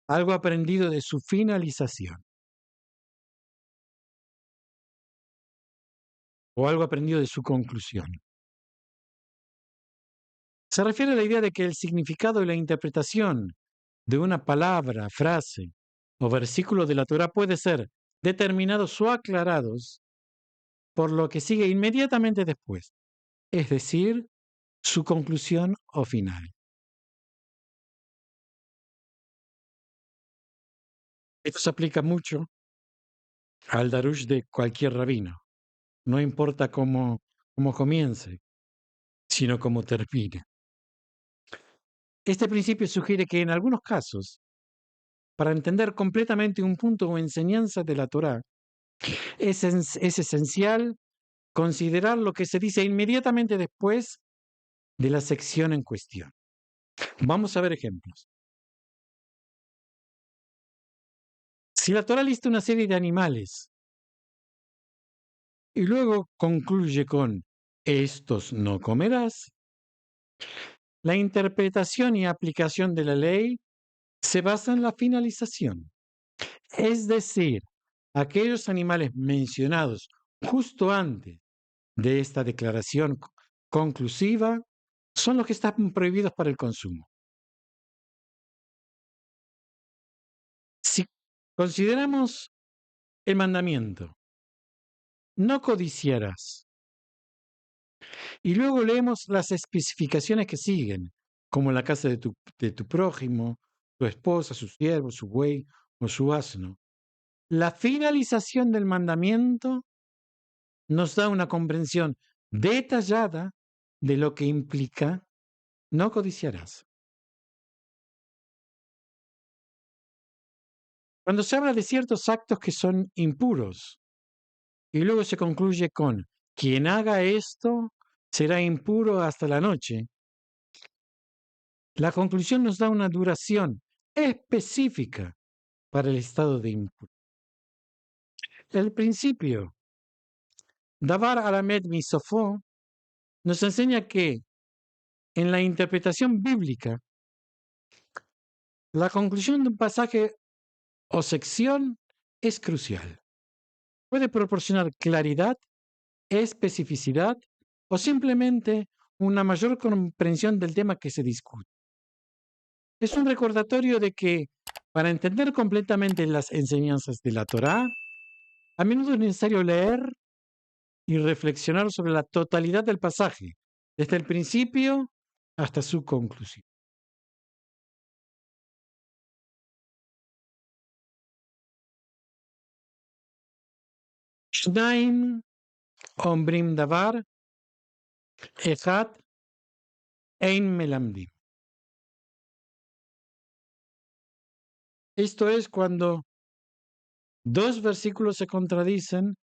algo aprendido de su finalización, o algo aprendido de su conclusión. Se refiere a la idea de que el significado y la interpretación de una palabra, frase o versículo de la Torá puede ser determinados o aclarados por lo que sigue inmediatamente después, es decir, su conclusión o final. Esto se aplica mucho al darush de cualquier rabino. No importa cómo comience, sino cómo termine. Este principio sugiere que en algunos casos, para entender completamente un punto o enseñanza de la Torá, es esencial considerar lo que se dice inmediatamente después de la sección en cuestión. Vamos a ver ejemplos. Si la Torá lista una serie de animales y luego concluye con estos no comerás, la interpretación y aplicación de la ley se basa en la finalización. Es decir, aquellos animales mencionados justo antes de esta declaración conclusiva son los que están prohibidos para el consumo. Si consideramos el mandamiento, no codiciarás, y luego leemos las especificaciones que siguen, como la casa de tu prójimo, tu esposa, su siervo, su buey o su asno, la finalización del mandamiento nos da una comprensión detallada de lo que implica no codiciarás. Cuando se habla de ciertos actos que son impuros y luego se concluye con quien haga esto será impuro hasta la noche, la conclusión nos da una duración específica para el estado de impuro. El principio Davar Alamed Misofó nos enseña que en la interpretación bíblica, la conclusión de un pasaje o sección es crucial. Puede proporcionar claridad, especificidad o simplemente una mayor comprensión del tema que se discute. Es un recordatorio de que para entender completamente las enseñanzas de la Torá, a menudo es necesario leer y reflexionar sobre la totalidad del pasaje, desde el principio hasta su conclusión. Shnaim ombrim davar, echad ein melamdim. Esto es cuando dos versículos se contradicen,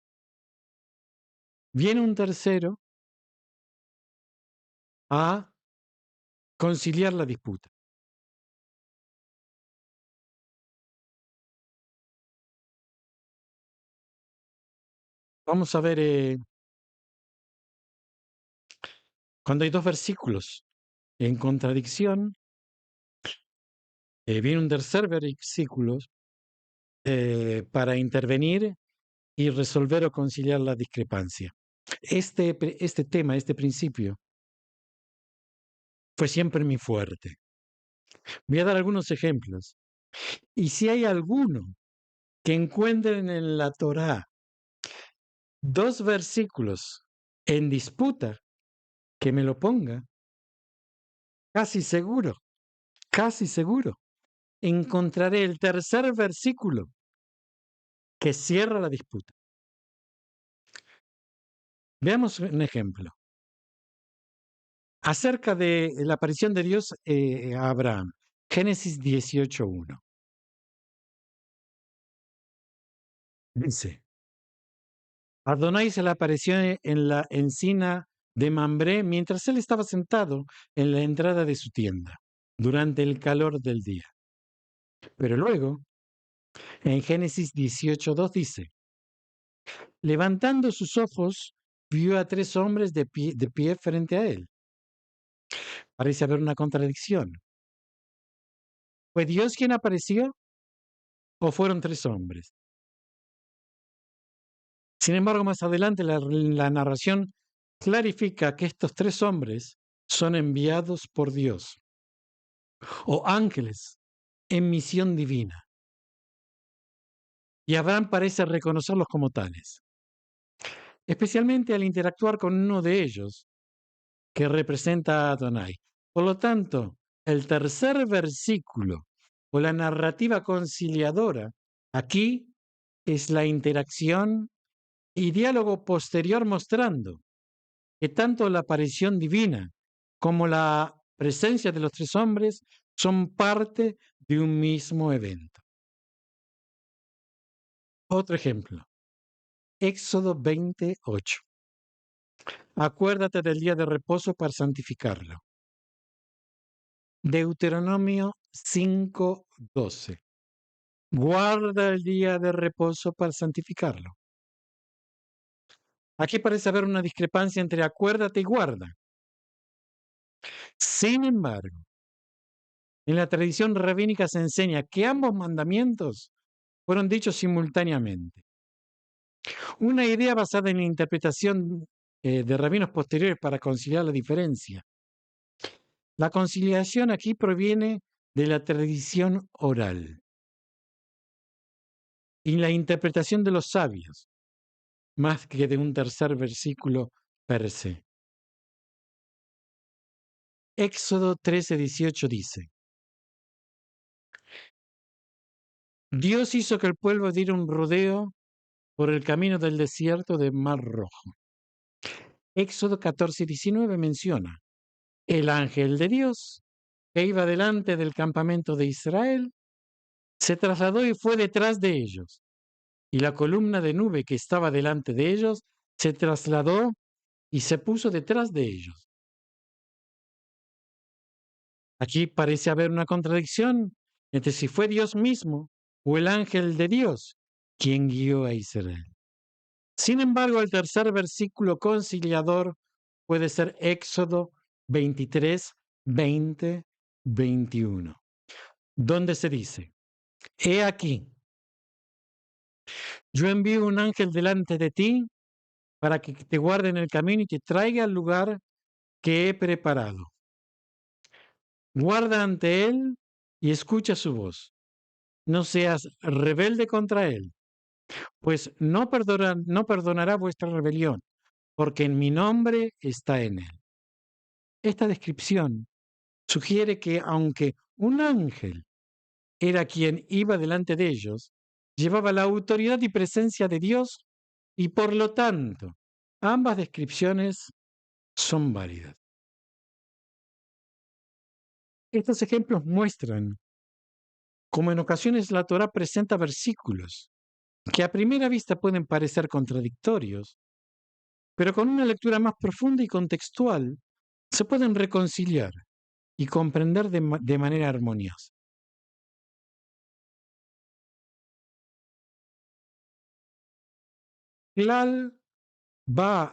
viene un tercero a conciliar la disputa. Vamos a ver, cuando hay dos versículos en contradicción, viene un tercer versículo para intervenir y resolver o conciliar la discrepancia. Este tema, este principio, fue siempre mi fuerte. Voy a dar algunos ejemplos. Y si hay alguno que encuentren en la Torá dos versículos en disputa, que me lo ponga, casi seguro, encontraré el tercer versículo que cierra la disputa. Veamos un ejemplo. Acerca de la aparición de Dios a Abraham, Génesis 18:1. Dice, Adonai se le apareció en la encina de Mambré mientras él estaba sentado en la entrada de su tienda, durante el calor del día. Pero luego, en Génesis 18:2 dice, levantando sus ojos, vio a tres hombres de pie frente a él. Parece haber una contradicción. ¿Fue Dios quien apareció o fueron tres hombres? Sin embargo, más adelante la narración clarifica que estos tres hombres son enviados por Dios o ángeles en misión divina. y Abraham parece reconocerlos como tales, especialmente al interactuar con uno de ellos, que representa a Adonai. Por lo tanto, el tercer versículo o la narrativa conciliadora aquí es la interacción y diálogo posterior mostrando que tanto la aparición divina como la presencia de los tres hombres son parte de un mismo evento. Otro ejemplo, Éxodo 28. Acuérdate del día de reposo para santificarlo. Deuteronomio 5:12. Guarda el día de reposo para santificarlo. Aquí parece haber una discrepancia entre acuérdate y guarda. Sin embargo, en la tradición rabínica se enseña que ambos mandamientos fueron dichos simultáneamente. Una idea basada en la interpretación de rabinos posteriores para conciliar la diferencia. La conciliación aquí proviene de la tradición oral y la interpretación de los sabios, más que de un tercer versículo per se. Éxodo 13:18 dice: Dios hizo que el pueblo diera un rodeo por el camino del desierto de Mar Rojo. Éxodo 14:19 menciona: el ángel de Dios, que iba delante del campamento de Israel, se trasladó y fue detrás de ellos. Y la columna de nube que estaba delante de ellos se trasladó y se puso detrás de ellos. Aquí parece haber una contradicción entre si fue Dios mismo o el ángel de Dios quien guió a Israel. Sin embargo, el tercer versículo conciliador puede ser Éxodo 23, 20, 21, donde se dice: He aquí, yo envío un ángel delante de ti para que te guarde en el camino y te traiga al lugar que he preparado. Guarda ante él y escucha su voz. No seas rebelde contra él, pues no perdonará vuestra rebelión, porque en mi nombre está en él. Esta descripción sugiere que aunque un ángel era quien iba delante de ellos, llevaba la autoridad y presencia de Dios y por lo tanto ambas descripciones son válidas. Estos ejemplos muestran cómo en ocasiones la Torá presenta versículos que a primera vista pueden parecer contradictorios, pero con una lectura más profunda y contextual se pueden reconciliar y comprender de manera armoniosa. Klal va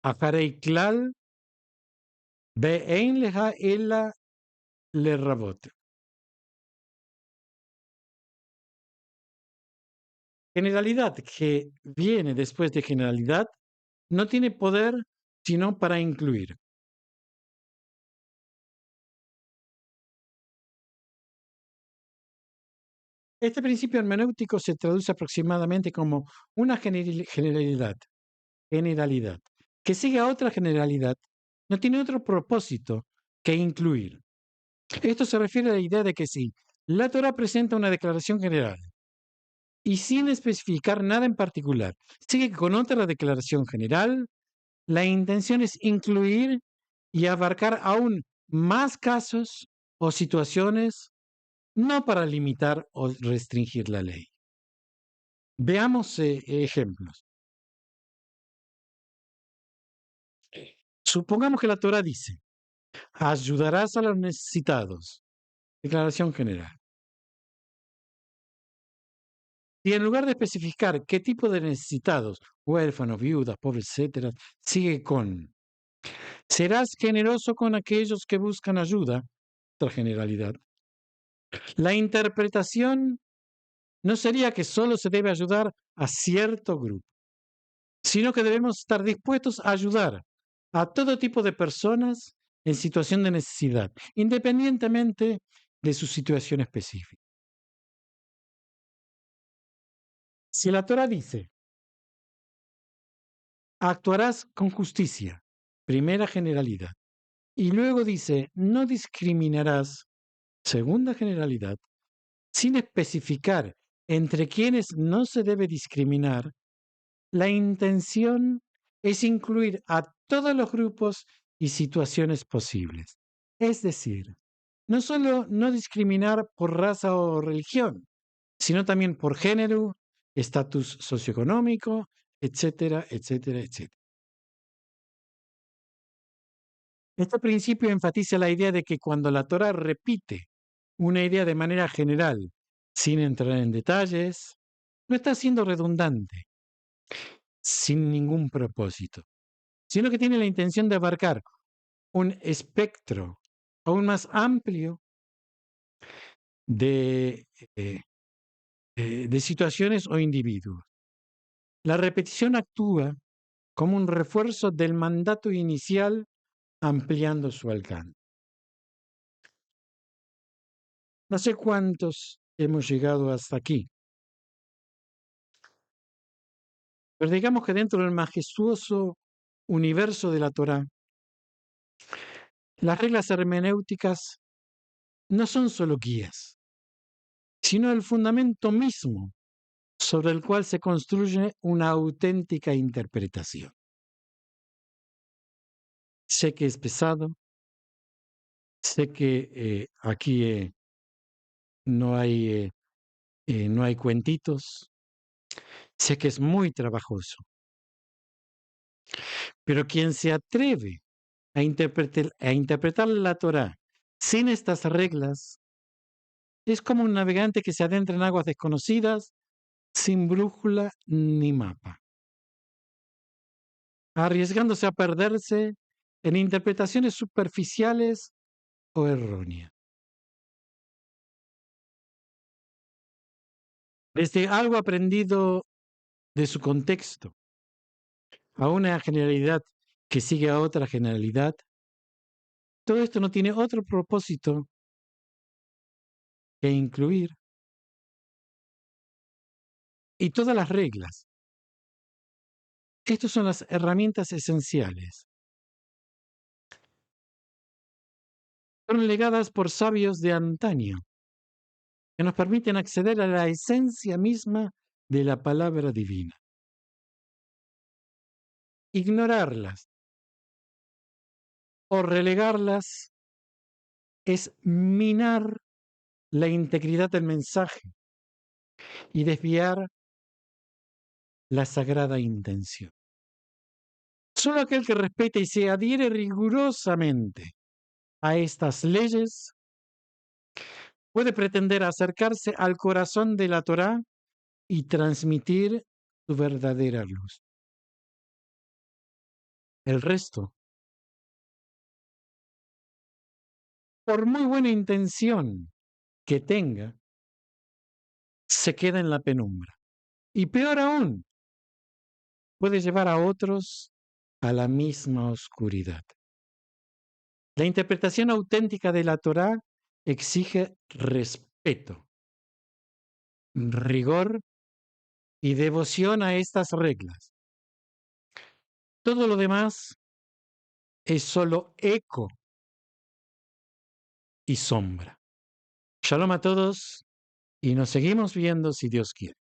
אחרי כלל ואין לך אלא לרבות. Generalidad que viene después de generalidad no tiene poder sino para incluir. Este principio hermenéutico se traduce aproximadamente como una generalidad, que sigue a otra generalidad, no tiene otro propósito que incluir. Esto se refiere a la idea de que si la Torah presenta una declaración general y sin especificar nada en particular, sigue con otra declaración general, la intención es incluir y abarcar aún más casos o situaciones, no para limitar o restringir la ley. Veamos ejemplos. Supongamos que la Torah dice: ayudarás a los necesitados. Declaración general. Y en lugar de especificar qué tipo de necesitados, huérfanos, viudas, pobres, etcétera, sigue con: serás generoso con aquellos que buscan ayuda. Otra generalidad. La interpretación no sería que solo se debe ayudar a cierto grupo, sino que debemos estar dispuestos a ayudar a todo tipo de personas en situación de necesidad, independientemente de su situación específica. Si la Torah dice, actuarás con justicia, primera generalidad, y luego dice, no discriminarás, segunda generalidad, sin especificar entre quienes no se debe discriminar, la intención es incluir a todos los grupos y situaciones posibles. Es decir, no solo no discriminar por raza o religión, sino también por género, estatus socioeconómico, etcétera, etcétera, etcétera. Este principio enfatiza la idea de que cuando la Torah repite una idea de manera general, sin entrar en detalles, no está siendo redundante, sin ningún propósito, sino que tiene la intención de abarcar un espectro aún más amplio de, eh, de situaciones o individuos. La repetición actúa como un refuerzo del mandato inicial, ampliando su alcance. No sé cuántos hemos llegado hasta aquí, pero digamos que dentro del majestuoso universo de la Torá, las reglas hermenéuticas no son solo guías, sino el fundamento mismo sobre el cual se construye una auténtica interpretación. Sé que es pesado, sé que aquí no hay, no hay cuentitos, sé que es muy trabajoso, pero quien se atreve a interpretar la Torá sin estas reglas es como un navegante que se adentra en aguas desconocidas sin brújula ni mapa, arriesgándose a perderse en interpretaciones superficiales o erróneas. Desde algo aprendido de su contexto a una generalidad que sigue a otra generalidad, todo esto no tiene otro propósito que incluir y todas las reglas. Estas son las herramientas esenciales. Fueron legadas por sabios de antaño que nos permiten acceder a la esencia misma de la palabra divina. Ignorarlas o relegarlas es minar la integridad del mensaje y desviar la sagrada intención. Solo aquel que respete y se adhiere rigurosamente a estas leyes puede pretender acercarse al corazón de la Torá y transmitir su verdadera luz. El resto, por muy buena intención que tenga, se queda en la penumbra. Y peor aún, puede llevar a otros a la misma oscuridad. La interpretación auténtica de la Torá exige respeto, rigor y devoción a estas reglas. Todo lo demás es solo eco y sombra. Shalom a todos y nos seguimos viendo si Dios quiere.